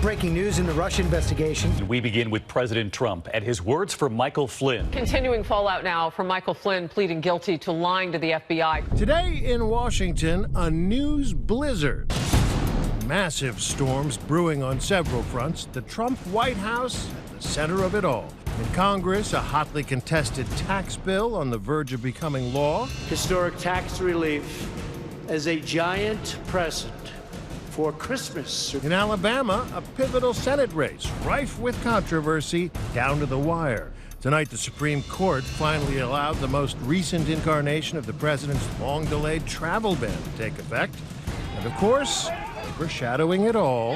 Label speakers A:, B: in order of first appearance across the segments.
A: Breaking news in the Russia investigation.
B: We begin with President Trump and his words for Michael Flynn.
C: Continuing fallout now from Michael Flynn pleading guilty to lying to the FBI.
D: Today in Washington, a news blizzard. Massive storms brewing on several fronts. The Trump White House at the center of it all. In Congress, a hotly contested tax bill on the verge of becoming law.
E: Historic tax relief as a giant present for Christmas.
D: In Alabama, a pivotal Senate race, rife with controversy, down to the wire. Tonight, the Supreme Court finally allowed the most recent incarnation of the president's long-delayed travel ban to take effect. And of course, overshadowing it all,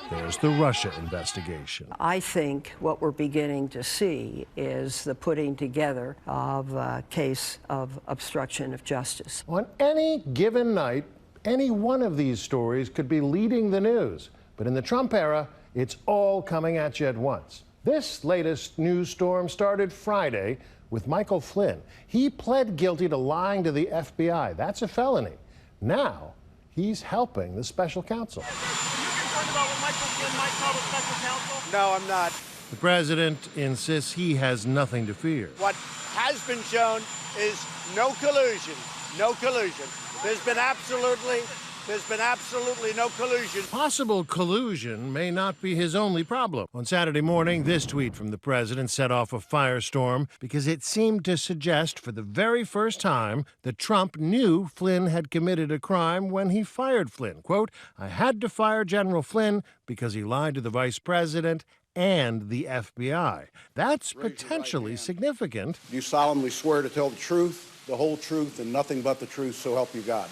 D: there's the Russia investigation.
F: I think what we're beginning to see is the putting together of a case of obstruction of justice.
D: On any given night, any one of these stories could be leading the news. But in the Trump era, it's all coming at you at once. This latest news storm started Friday with Michael Flynn. He pled guilty to lying to the FBI. That's a felony. Now, he's helping the special counsel.
G: Are you concerned about what Michael Flynn might tell the special counsel?
E: No, I'm not.
D: The president insists he has nothing to fear.
E: What has been shown is no collusion. No collusion. There's been absolutely no collusion.
D: Possible collusion may not be his only problem. On Saturday morning, this tweet from the president set off a firestorm because it seemed to suggest for the very first time that Trump knew Flynn had committed a crime when he fired Flynn. Quote, "I had to fire General Flynn because he lied to the vice president and the FBI." That's potentially significant.
H: Do you solemnly swear to tell the truth, the whole truth, and nothing but the truth, so help you God?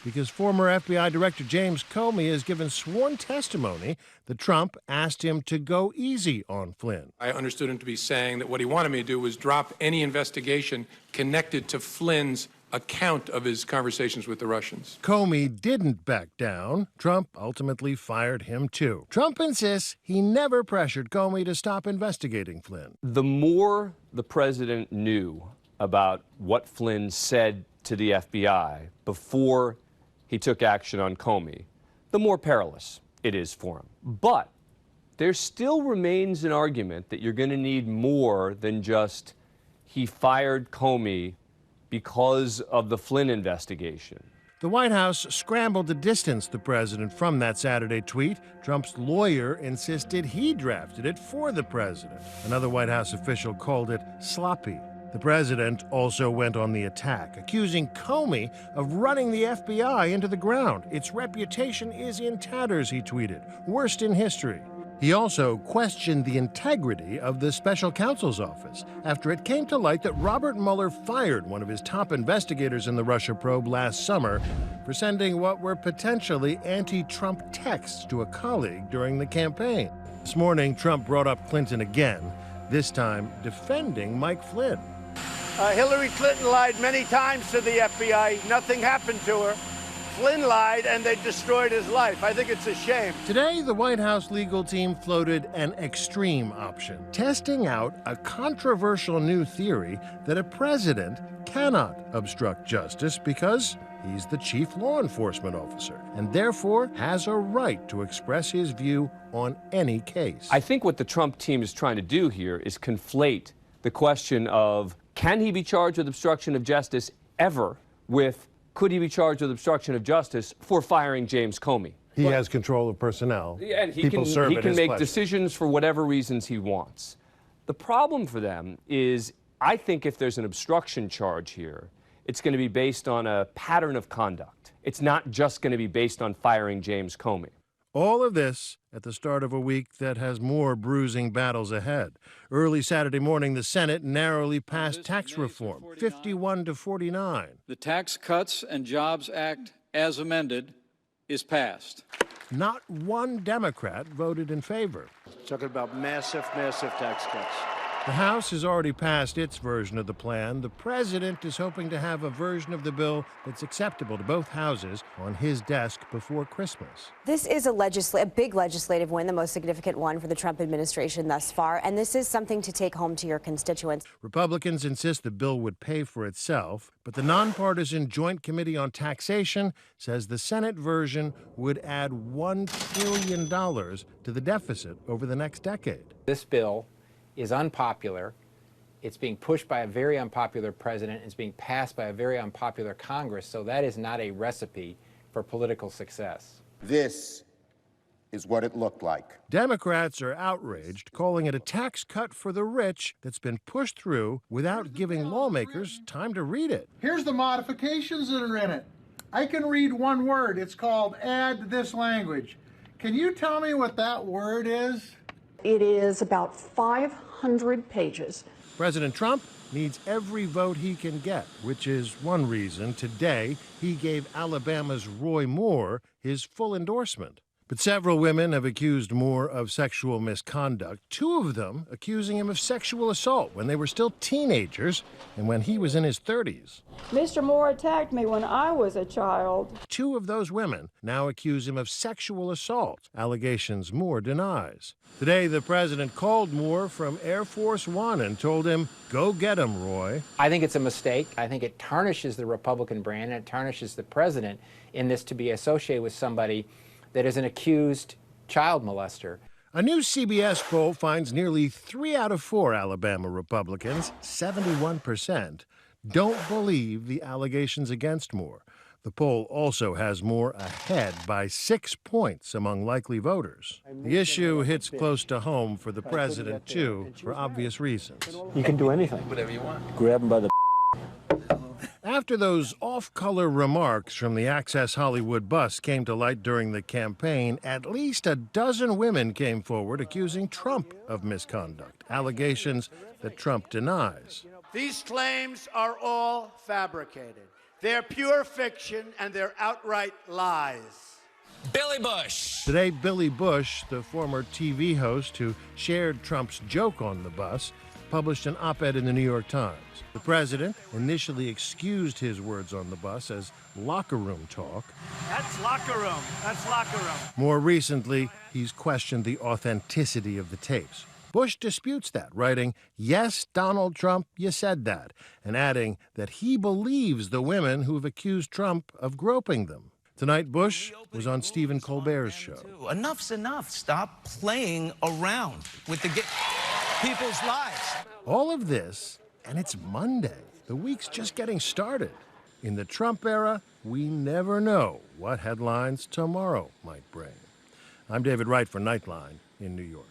D: Because former FBI Director James Comey has given sworn testimony that Trump asked him to go easy on Flynn.
I: I understood him to be saying that what he wanted me to do was drop any investigation connected to Flynn's account of his conversations with the Russians.
D: Comey didn't back down. Trump ultimately fired him, too. Trump insists he never pressured Comey to stop investigating Flynn.
J: The more the president knew about what Flynn said to the FBI before he took action on Comey, the more perilous it is for him. But there still remains an argument that you're going to need more than just he fired Comey because of the Flynn investigation.
D: The White House scrambled to distance the president from that Saturday tweet. Trump's lawyer insisted he drafted it for the president. Another White House official called it sloppy. The president also went on the attack, accusing Comey of running the FBI into the ground. Its reputation is in tatters, he tweeted. Worst in history. He also questioned the integrity of the special counsel's office after it came to light that Robert Mueller fired one of his top investigators in the Russia probe last summer for sending what were potentially anti-Trump texts to a colleague during the campaign. This morning, Trump brought up Clinton again, this time defending Mike Flynn.
E: Hillary Clinton lied many times to the FBI. Nothing happened to her. Flynn lied, and they destroyed his life. I think it's a shame.
D: Today, the White House legal team floated an extreme option, testing out a controversial new theory that a president cannot obstruct justice because he's the chief law enforcement officer and therefore has a right to express his view on any case.
J: I think what the Trump team is trying to do here is conflate the question of can he be charged with obstruction of justice ever with could he be charged with obstruction of justice for firing James Comey?
D: He has control of personnel.
J: And he can make decisions for whatever reasons he wants. The problem for them is I think if there's an obstruction charge here, it's going to be based on a pattern of conduct. It's not just going to be based on firing James Comey.
D: All of this at the start of a week that has more bruising battles ahead. Early Saturday morning, the Senate narrowly passed tax reform, 51 to 49.
K: The Tax Cuts and Jobs Act, as amended, is passed.
D: Not one Democrat voted in favor.
E: Talking about massive tax cuts.
D: The House has already passed its version of the plan. The president is hoping to have a version of the bill that's acceptable to both houses on his desk before Christmas.
L: This is a big legislative win, the most significant one for the Trump administration thus far, and this is something to take home to your constituents.
D: Republicans insist the bill would pay for itself, but the nonpartisan Joint Committee on Taxation says the Senate version would add $1 trillion to the deficit over the next decade.
M: This bill is unpopular. It's being pushed by a very unpopular president. It's being passed by a very unpopular Congress. So that is not a recipe for political success.
N: This is what it looked like.
D: Democrats are outraged, calling it a tax cut for the rich that's been pushed through without giving lawmakers time to read it.
O: Here's the modifications that are in it. I can read one word. It's called add this language. Can you tell me what that word is?
P: It is about 500 pages.
D: President Trump needs every vote he can get, which is one reason today he gave Alabama's Roy Moore his full endorsement. But several women have accused Moore of sexual misconduct, two of them accusing him of sexual assault when they were still teenagers and when he was in his 30s.
Q: Mr. Moore attacked me when I was a child.
D: Two of those women now accuse him of sexual assault, allegations Moore denies. Today, the president called Moore from Air Force One and told him, "Go get him, Roy."
M: I think it's a mistake. I think it tarnishes the Republican brand, and it tarnishes the president in this to be associated with somebody that is an accused child molester.
D: A new CBS poll finds nearly 3 out of 4 Alabama Republicans, 71%, don't believe the allegations against Moore. The poll also has Moore ahead by 6 points among likely voters. The issue hits close to home for the president, too, for obvious reasons.
R: You can do anything. Whatever you want. Grab him by the
D: After those off-color remarks from the Access Hollywood bus came to light during the campaign, at least a dozen women came forward accusing Trump of misconduct, allegations that Trump denies.
E: These claims are all fabricated. They're pure fiction and they're outright lies.
S: Billy Bush.
D: Today, Billy Bush, the former TV host who shared Trump's joke on the bus, published an op-ed in the New York Times. The president initially excused his words on the bus as locker room talk.
G: That's locker room. That's locker room.
D: More recently, he's questioned the authenticity of the tapes. Bush disputes that, writing, "Yes, Donald Trump, you said that," and adding that he believes the women who've accused Trump of groping them. Tonight, Bush was on Stephen Colbert's show.
S: Enough's enough. Stop playing around with the people's lives.
D: All of this, and it's Monday. The week's just getting started. In the Trump era, we never know what headlines tomorrow might bring. I'm David Wright for Nightline in New York.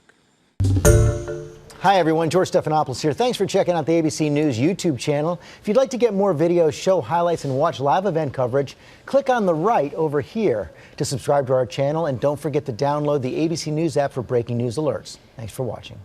T: Hi, everyone. George Stephanopoulos here. Thanks for checking out the ABC News YouTube channel. If you'd like to get more videos, show highlights, and watch live event coverage, click on the right over here to subscribe to our channel. And don't forget to download the ABC News app for breaking news alerts. Thanks for watching.